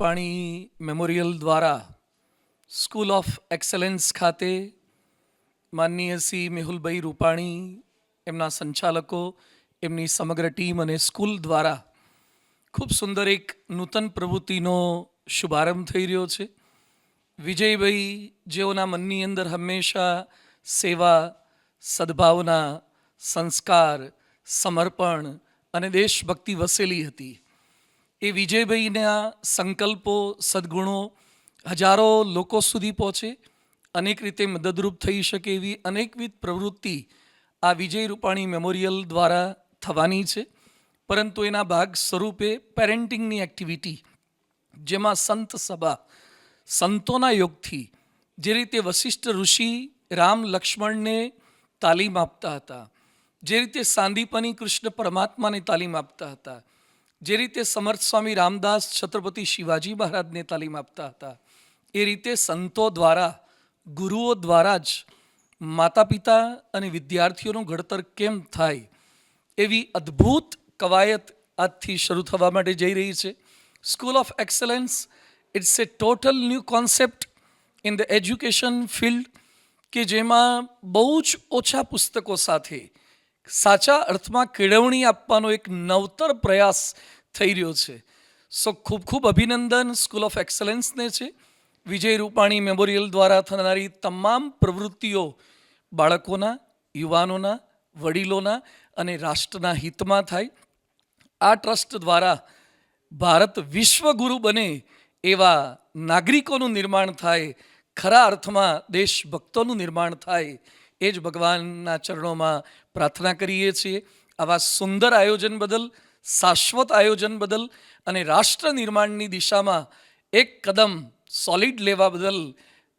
Rupani memorial દ્વારા school of excellence ખાતે માનનીય શ્રી મેહુલભાઈ રૂપાણી, એમના સંચાલકો, એમની સમગ્ર ટીમ અને સ્કૂલ દ્વારા ખૂબ સુંદર એક નૂતન પ્રવૃત્તિનો શુભારંભ થઈ રહ્યો છે. વિજયભાઈ, જેઓના મનની અંદર હંમેશા સેવા, સદભાવના, સંસ્કાર, સમર્પણ અને દેશભક્તિ વસેલી હતી, એ વિજયભાઈના સંકલ્પો, સદ્ગુણો હજારો લોકો સુધી પહોંચે, અનેક રીતે મદદરૂપ થઈ શકે એવી અનેકવિધ પ્રવૃત્તિ આ વિજય રૂપાણી મેમોરિયલ દ્વારા થવાની છે. પરંતુ એના ભાગ સ્વરૂપે પેરેન્ટિંગની એક્ટિવિટી, જેમાં સંત સભા, સંતોના યોગથી જે રીતે વશિષ્ઠ ઋષિ રામ લક્ષ્મણને તાલીમ આપતા હતા, જે રીતે સાંદીપની કૃષ્ણ પરમાત્માને તાલીમ આપતા હતા, જે રીતે સમર્થ સ્વામી રામદાસ છત્રપતિ શિવાજી મહારાજને તાલીમ આપતા હતા, એ રીતે સંતો દ્વારા, ગુરુઓ દ્વારા જ માતા પિતા અને વિદ્યાર્થીઓનું ઘડતર કેમ થાય, એવી અદ્ભુત કવાયત આજથી શરૂ થવા માટે જઈ રહી છે. School of excellence, it's a total new concept in the education field, કે જેમાં બહુ જ ઓછા પુસ્તકો સાથે સાચા અર્થમાં કેળવણી આપવાનો એક નવતર પ્રયાસ થઈ રહ્યો છે. સો ખૂબ ખૂબ અભિનંદન સ્કૂલ ઓફ એક્સેલન્સને છે. વિજય રૂપાણી મેમોરિયલ દ્વારા થનારી તમામ પ્રવૃત્તિઓ બાળકોના, યુવાનોના, વડીલોના અને રાષ્ટ્રના હિતમાં થાય. આ ટ્રસ્ટ દ્વારા ભારત વિશ્વગુરુ બને એવા નાગરિકોનું નિર્માણ થાય, ખરા અર્થમાં દેશભક્તોનું નિર્માણ થાય, એ જ ભગવાનના ચરણોમાં પ્રાર્થના કરીએ છીએ. આવા સુંદર આયોજન બદલ, શાશ્વત આયોજન બદલ અને રાષ્ટ્ર નિર્માણની દિશામાં એક કદમ સોલિડ લેવા બદલ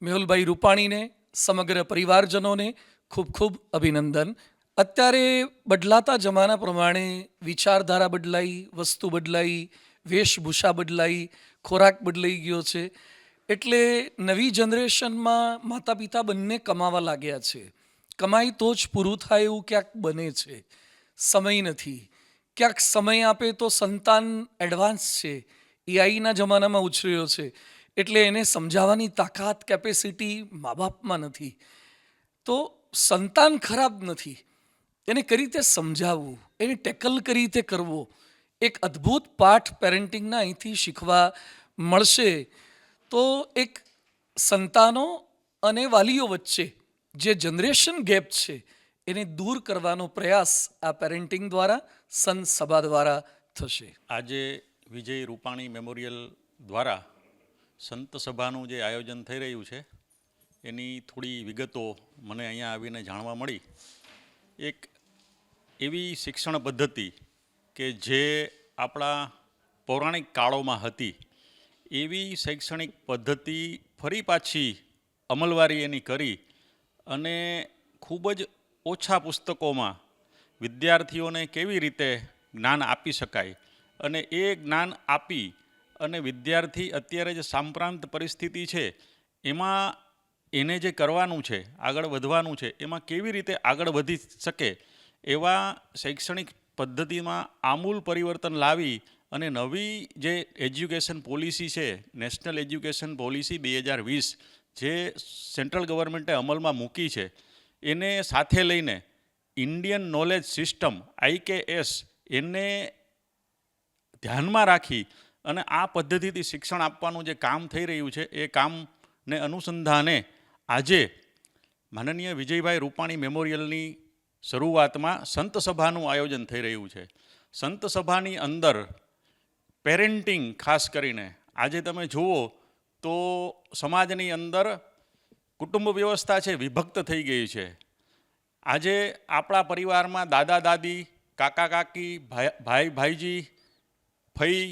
મેહુલભાઈ રૂપાણીને, સમગ્ર પરિવારજનોને ખૂબ ખૂબ અભિનંદન. અત્યારે બદલાતા જમાના પ્રમાણે વિચારધારા બદલાઈ, વસ્તુ બદલાઈ, વેશભૂષા બદલાઈ, ખોરાક બદલાઈ ગયો છે. એટલે નવી જનરેશનમાં માતા પિતા બંને કમાવા લાગ્યા છે. કમાઈ તો જ પૂરું થાય એવું ક્યાંક બને છે. સમય નથી. ક્યાંક સમય આપે તો સંતાન એડવાન્સ છે, એઆઈના જમાનામાં ઉછર્યો છે, એટલે એને સમજાવવાની તાકાત, કેપેસિટી મા બાપમાં નથી. તો સંતાન ખરાબ નથી, એને કઈ રીતે સમજાવવું, એને ટેકલ કઈ રીતે કરવો, એક અદ્ભુત પાઠ પેરેન્ટિંગના અહીંથી શીખવા મળશે. તો એક સંતાનો અને વાલીઓ વચ્ચે જે જનરેશન ગેપ છે, એને દૂર કરવાનો પ્રયાસ આ પેરેન્ટિંગ દ્વારા, સંત સભા દ્વારા થશે. આજે વિજય રૂપાણી મેમોરિયલ દ્વારા સંત સભાનું જે આયોજન થઈ રહ્યું છે, એની થોડી વિગતો મને અહીંયા આવીને જાણવા મળી. એક એવી શિક્ષણ પદ્ધતિ કે જે આપણા પૌરાણિક કાળોમાં હતી, એવી શૈક્ષણિક પદ્ધતિ ફરી પાછી અમલવારી એની કરી અને ખૂબ જ ઓછા પુસ્તકોમાં વિદ્યાર્થીઓને કેવી રીતે જ્ઞાન આપી શકાય, અને એ જ્ઞાન આપી અને વિદ્યાર્થી અત્યારે જે સાંપ્રાંત પરિસ્થિતિ છે એમાં એને જે કરવાનું છે, આગળ વધવાનું છે, એમાં કેવી રીતે આગળ વધી શકે એવા શૈક્ષણિક પદ્ધતિમાં આમૂલ પરિવર્તન લાવી અને નવી જે એજ્યુકેશન પોલિસી છે, નેશનલ એજ્યુકેશન પોલિસી 2020, જે સેન્ટ્રલ ગવર્મેન્ટે અમલમાં મૂકી છે, એને સાથે લઈને ઇન્ડિયન નોલેજ સિસ્ટમ IKS એને ધ્યાનમાં રાખી અને આ પદ્ધતિથી શિક્ષણ આપવાનું જે કામ થઈ રહ્યું છે, એ કામને અનુસંધાને આજે માનનીય વિજયભાઈ રૂપાણી મેમોરિયલની શરૂઆતમાં સંત સભાનું આયોજન થઈ રહ્યું છે. સંત સભાની અંદર પેરેન્ટિંગ, ખાસ કરીને આજે તમે જુઓ તો સમાજની અંદર કુટુંબ વ્યવસ્થા છે વિભક્ત થઈ ગઈ છે. આજે આપણા પરિવારમાં દાદા દાદી, કાકા કાકી, ભાઈ ભાઈજી, ફઈ,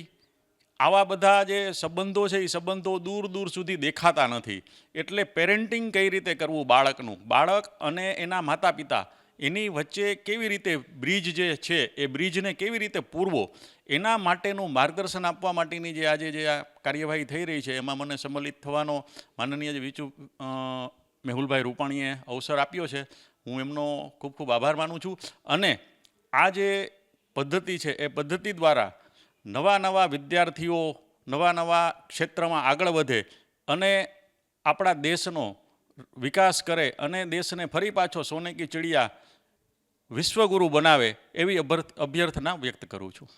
આવા બધા જે સંબંધો છે, એ સંબંધો દૂર દૂર સુધી દેખાતા નથી. એટલે પેરેન્ટિંગ કઈ રીતે કરવું બાળકનું, બાળક અને એના માતા પિતા, એની વચ્ચે કેવી રીતે બ્રિજ જે છે એ બ્રિજને કેવી રીતે પૂરવો, એના માટેનું માર્ગદર્શન આપવા માટેની જે આજે જે આ કાર્યવાહી થઈ રહી છે, એમાં મને સંમલિત થવાનો માનનીય જે મેહુલભાઈ રૂપાણીએ અવસર આપ્યો છે. હું એમનો ખૂબ ખૂબ આભાર માનું છું. અને આ જે પદ્ધતિ છે, એ પદ્ધતિ દ્વારા નવા નવા વિદ્યાર્થીઓ નવા નવા ક્ષેત્રમાં આગળ વધે અને આપણા દેશનો વિકાસ કરે અને દેશને ફરી પાછો સોને કી ચિડિયા વિશ્વગુરુ બનાવે એવી અભ્યર્થના વ્યક્ત કરું છું.